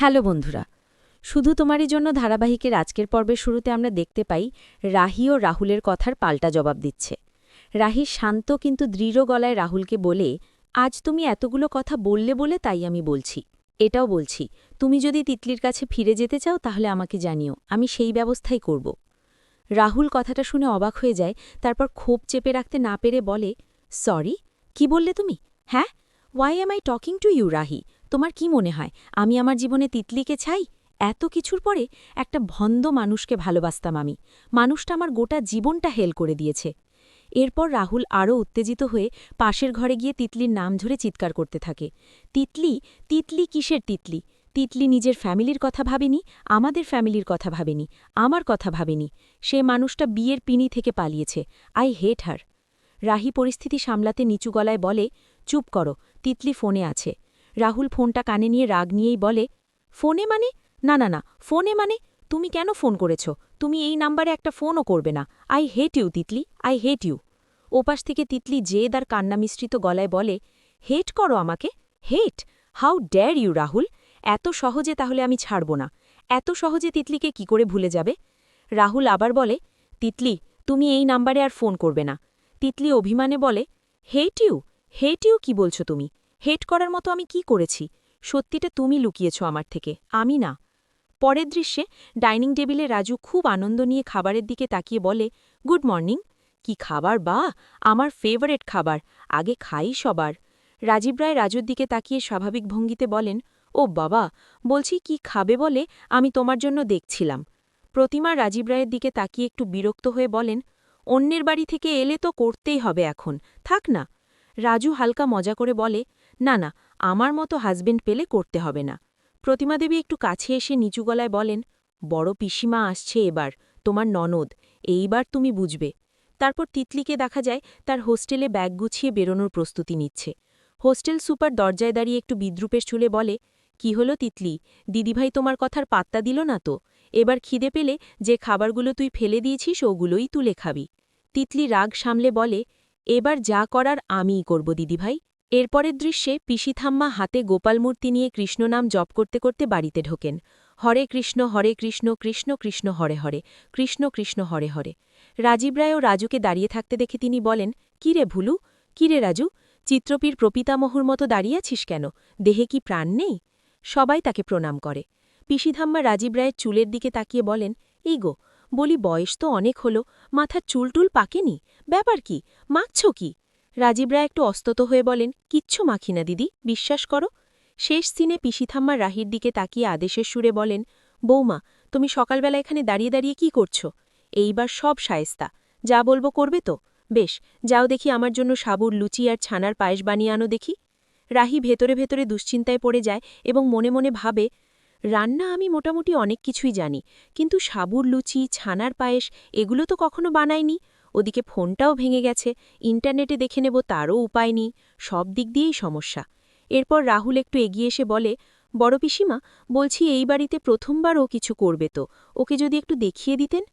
Hello বন্ধুরা, শুধু তোমারই জন্য ধারাবাহিকের আজকের পর্বের শুরুতে আমরা দেখতে পাই রাহি ও রাহুলের কথার পাল্টা জবাব দিচ্ছে। রাহি শান্ত কিন্তু দৃঢ় গলায় রাহুলকে বলে, আজ তুমি এতগুলো কথা বললে বলে তাই আমি বলছি। এটাও বলছি, তুমি যদি তিতলির কাছে ফিরে যেতে চাও তাহলে আমাকে জানিও, আমি সেই ব্যবস্থাই করব। রাহুল কথাটা শুনে অবাক হয়ে যায়, তারপর ক্ষোভ চেপে রাখতে না পেরে বলে, সরি, কি বললে তুমি? হ্যাঁ, why am I talking to you Rahi? তোমার কি মনে হয় আমি আমার জীবনে তিতলিকে চাই? এত কিছুর পরে একটা ভন্দ মানুষকে ভালোবাসতাম আমি। মানুষটা আমার গোটা জীবনটা হেল করে দিয়েছে। এরপর রাহুল আরও উত্তেজিত হয়ে পাশের ঘরে গিয়ে তিতলির নাম ধরে চিৎকার করতে থাকে। তিতলি, তিতলি কিসের তিতলি? তিতলি নিজের ফ্যামিলির কথা ভাবেনি, আমাদের ফ্যামিলির কথা ভাবেনি, আমার কথা ভাবেনি। সে মানুষটা বিয়ের পিনি থেকে পালিয়েছে। আই হেট হার। রাহি পরিস্থিতি সামলাতে নিচু গলায় বলে, চুপ করো, তিতলি ফোনে আছে। রাহুল ফোনটা কানে নিয়ে রাগ নিয়েই বলে, ফোনে মানে? না না না, ফোনে মানে? তুমি কেন ফোন করেছ? তুমি এই নাম্বারে একটা ফোনও করবে না। I hate you Titli, I hate you. ওপাশ থেকে তিতলি জেদ আর কান্না মিশ্রিত গলায় বলে, হেট করো আমাকে? Hate? How dare you Rahul? এত সহজে তাহলে আমি ছাড়ব না। এত সহজে তিতলিকে কি করে ভুলে যাবে? রাহুল আবার বলে, তিতলি, তুমি এই নাম্বারে আর ফোন করবে না। তিতলি অভিমানে বলে, হেট ইউ? হেট ইউ কি বলছো তুমি? হেট করার মতো আমি কি করেছি? সত্যিটা তুমি লুকিয়েছ আমার থেকে, আমি না। পরের দৃশ্যে ডাইনিং টেবিলে রাজু খুব আনন্দ নিয়ে খাবারের দিকে তাকিয়ে বলে, গুড মর্নিং। কি খাবার বা! আমার ফেভারেট খাবার, আগে খাই সবার। রাজীব রায় রাজুর দিকে তাকিয়ে স্বাভাবিক ভঙ্গিতে বলেন, ও বাবা, বলছি কি খাবে বলে আমি তোমার জন্য দেখছিলাম। প্রতিমা রাজীব রায়ের দিকে তাকিয়ে একটু বিরক্ত হয়ে বলেন, অন্যের বাড়ি থেকে এলে তো করতেই হবে এখন, থাক না। রাজু হালকা মজা করে বলে, না না, আমার মতো হাজবেন্ড পেলে করতে হবে না। প্রতিমাদেবী একটু কাছে এসে নিচু গলায় বলেন, বড় পিসিমা আসছে এবার, তোমার ননদ, এইবার তুমি বুঝবে। তারপর তিতলিকে দেখা যায় তার হোস্টেলে ব্যাগ গুছিয়ে বেরোনোর প্রস্তুতি নিচ্ছে। হোস্টেল সুপার দরজায় দাঁড়িয়ে একটু বিদ্রুপের চুলে বলে, কি হলো তিতলি, দিদিভাই তোমার কথার পাত্তা দিল না তো? এবার খিদে পেলে যে খাবারগুলো তুই ফেলে দিয়েছিস ওগুলোই তুলে খাবি। তিতলি রাগ সামলে বলে, এবার যা করার আমিই করব দিদিভাই। এরপরের দৃশ্যে পিসিথাম্মা হাতে গোপালমূর্তি নিয়ে কৃষ্ণনাম জপ করতে করতে বাড়িতে ঢোকেন। হরে কৃষ্ণ কৃষ্ণ কৃষ্ণ হরে হরে, কৃষ্ণ কৃষ্ণ হরে হরে। রাজীব রায় ও রাজুকে দাঁড়িয়ে থাকতে দেখে তিনি বলেন, কিরে ভুলু, কিরে রাজু, চিত্রপীর প্রপিতামহুর মতো দাঁড়িয়ে আছিস কেন? দেহে কি প্রাণ নেই? সবাই তাকে প্রণাম করে। পিসিধাম্মা রাজীব রায়ের চুলের দিকে তাকিয়ে বলেন, এই গো, বলি বয়স তো অনেক হলো, মাথার চুলটুল পাকেনি, ব্যাপার কি, মাখছ কি? রাজীব রায় একটু অস্তত হয়ে বলেন, কিচ্ছু মাখি না দিদি, বিশ্বাস করো। শেষ সিনে পিসিথাম্মা রাহির দিকে তাকিয়ে আদেশের সুরে বলেন, বৌমা, তুমি সকালবেলা এখানে দাঁড়িয়ে দাঁড়িয়ে কি করছো? এইবার সব শায়েস্তা, যা বলবো করবে তো? বেশ, যাও দেখি আমার জন্য সাবুর লুচি আর ছানার পায়েস বানিয়ে আনো দেখি। রাহি ভেতরে ভেতরে দুশ্চিন্তায় পড়ে যায় এবং মনে মনে ভাবে, রান্না আমি মোটামুটি অনেক কিছুই জানি, কিন্তু সাবুর লুচি, ছানার পায়েস এগুলো তো কখনো বানাইনি। ওদিকে ফোনটাও ভেঙে গেছে, ইন্টারনেটে দেখে নেব তারও উপায় নেই, সব দিক দিয়েই সমস্যা। এরপর রাহুল একটু এগিয়ে এসে বলে, বড় পিসিমা, বলছি এই বাড়িতে প্রথমবার ও কিছু করবে তো, ওকে যদি একটু দেখিয়ে দিতেন।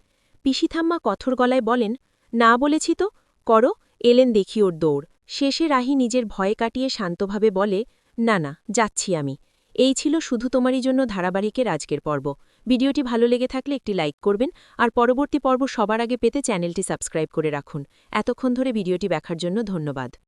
পিসিথাম্মা কঠোর গলায় বলেন, না বলেছি তো, করো, এলেন দেখি ওর দৌড়। শেষে রাহি নিজের ভয় কাটিয়ে শান্তভাবে বলে, না না, যাচ্ছি আমি। এই ছিল শুধু তোমারই জন্য ধারাবাহিকের আজকের পর্ব। ভিডিওটি ভালো লেগে থাকলে একটি লাইক করবেন, আর পরবর্তী পর্ব সবার আগে পেতে চ্যানেলটি সাবস্ক্রাইব করে রাখুন। এতক্ষণ ধরে ভিডিওটি দেখার জন্য ধন্যবাদ।